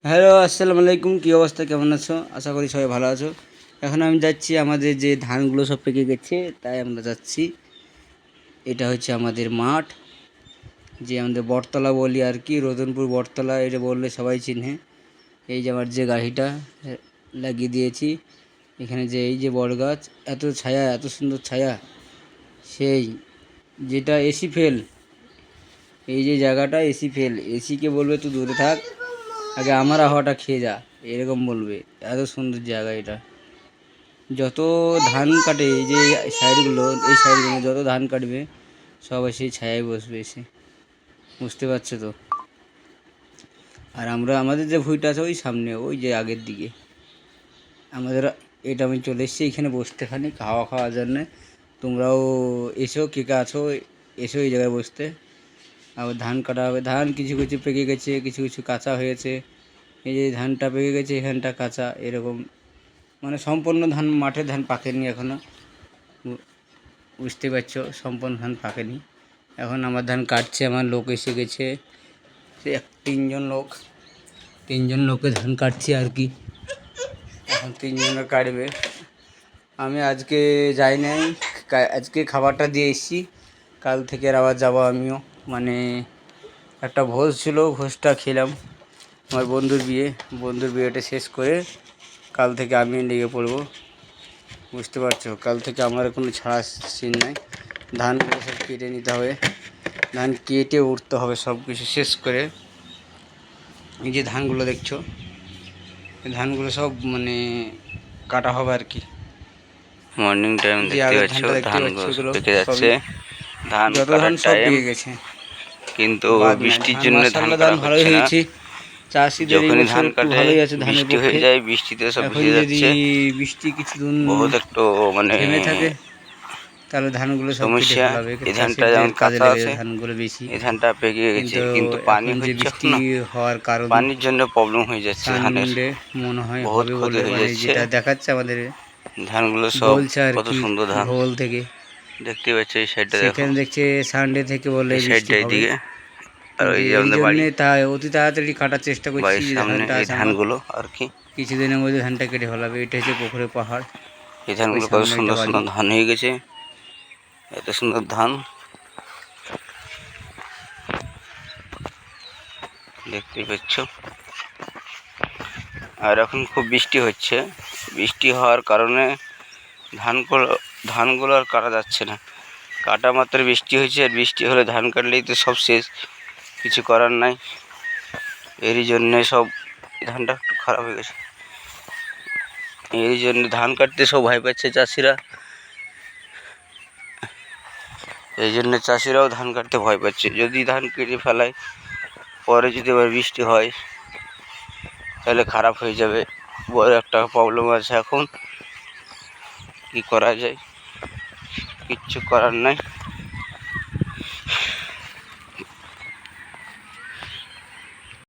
Hello, আসসালামু আলাইকুম। কী অবস্থা, কেমন আছো? আশা করি সবাই ভালো আছো। এখন আমি যাচ্ছি, আমাদের যে ধানগুলো সব পেকে গেছে, তাই আমরা যাচ্ছি। এটা হচ্ছে আমাদের মাঠ, যে আমাদের বটতলা বলি আর কি, রতনপুর বটতলা এটা বললে সবাই চিনে। এই যে আমার যে গাড়িটা লাগিয়ে দিয়েছি এখানে, যে এই যে বট গাছ, এত ছায়া, এত সুন্দর ছায়া, সেই যেটা এসি ফেল। এই যে জায়গাটা এসি ফেল, এসিকে বলবে তুই দূরে থাক, আগে আমার হাওয়াটা খেয়ে যা, এরকম বলবে। এত সুন্দর জায়গা এটা। যত ধান কাটে, এই যে সাইডগুলো, এই সাইডগুলো যত ধান কাটবে সবাই সেই ছায়ায় বসবে এসে, বুঝতে পারছো তো? আর আমাদের যে ভুঁইটা আছে ওই সামনে, ওই যে আগের দিকে আমাদের। এটা আমি চলে এসেছি এখানে বসতে, খানিক হাওয়া খাওয়ার জন্যে। তোমরাও এসো, কে কে আছো, এসো এই জায়গায় বসতে। আবার ধান কাটা হবে, ধান কিছু কিছু পেকে গেছে, কিছু কিছু কাঁচা হয়েছে। এই যে ধানটা পেকে গেছে, এখানটা কাঁচা, এরকম। মানে সম্পূর্ণ ধান, মাঠের ধান পাকেনি এখনও, বুঝতে পারছো? সম্পূর্ণ ধান পাকেনি। এখন আমার ধান কাটছে, আমার লোক এসে গেছে, সে তিনজন লোকে ধান কাটছে আর কি। এখন তিনজনে কাটবে। আমি আজকে যাই নাই, আজকে খাবারটা দিয়ে এসেছি। কাল থেকে আবার যাবো আমিও। মানে একটা ভোজ ছিল, ভোজটা খেলাম। আমার বন্ধুর বিয়েটা শেষ করে কাল থেকে আমি লেগে পড়বো, বুঝতে পারছো? কাল থেকে আমার কোনো ছাড়া সিন নাই। ধানগুলো সব কেটে নিতে হবে, ধান কেটে উঠতে হবে সব কিছু শেষ করে। এই যে ধানগুলো দেখছো, এই ধানগুলো সব মানে কাটা হবে আর কি। মর্নিং টাইম যে দেখতে আগের পাচ্ছ, ধানটা দেখতে পাচ্ছ, ধানগুলো সব এগুলো পেকে যাচ্ছে। সবই, ধান যত ধান কাটার সব টাইম, পেকে গেছে, কিন্তু বাদ নাই। বৃষ্টির ধান জন্য ধান মাশাআল্লাহ, ধান কাটা ভালোই হচ্ছে না। হয়েছে। চাষিদের এই যখনই বছর ধান একটু কাটে ভালোই আছে ধানের বৃষ্টি হয়ে পক্ষে। যায়, বৃষ্টিতে সব এখন ভিজে যদি যাচ্ছে। বৃষ্টি কিছুদিন বহুত একটু মানে থেমে থাকে, তাহলে ধানগুলো সব কেটে সমস্যা। ফেলাবে, এই ধানটা চাষিদের যেমন কাজে কাঁচা লেগে আছে, যাবে ধানগুলো বেশি। এই ধানটা পেকে গেছে, কিন্তু পানি এখন যে হচ্ছে বৃষ্টি না। হওয়ার কারণ, পানির জন্য প্রবলেম হয়ে যাচ্ছে ধানের, সানডে মনে হয় বহুত হবে ক্ষতি বলে, হয়ে মানে যাচ্ছে। যেটা দেখাচ্ছে আমাদের, ধানগুলো সব বলছে আর কত কি, সুন্দর ধান ভোল থেকে। দেখতে পাচ্ছ। এই সাইডটা দেখো, সেখানে দেখছে সানডে থেকে বলে এই বৃষ্টি সাইডটা হবে। এইদিকে। আর কিন্তু ওই যে এর আমাদের বাড়ি, জন্যে অতি তাড়াতাড়ি কাটার চেষ্টা করছি, বাড়ির যে সামনে ধানটা এই আছে আমার, ধানগুলো আর কি। কিছুদিনের মধ্যে ধানটা কেটে ফেলাবে। এটা হচ্ছে পুকুরের পাহাড়, এই ওই ধানগুলো কত সামনে একটা সুন্দর বাড়ি। সুন্দর ধান হয়ে গেছে, এত সুন্দর ধান দেখতে পাচ্ছ। আর এখন খুব বৃষ্টি হচ্ছে, বৃষ্টি হওয়ার কারণে ধানগুলো আর কাটা যাচ্ছে না। কাটা মাত্র বৃষ্টি হয়েছে, আর বৃষ্টি হলে ধান কাটলেই তো সব শেষ, কিছু করার নাই। এরই জন্যে সব ধানটা একটু খারাপ হয়ে গেছে। এই জন্য ধান কাটতে সব ভয় পাচ্ছে চাষিরা। এই জন্য চাষিরাও ধান কাটতে ভয় পাচ্ছে। যদি ধান কেটে ফেলায়, পরে যদি আবার বৃষ্টি হয়, তাহলে খারাপ হয়ে যাবে। বড় একটা প্রবলেম আছে এখন, কি করা যায়, কিচ্ছু করার নাই।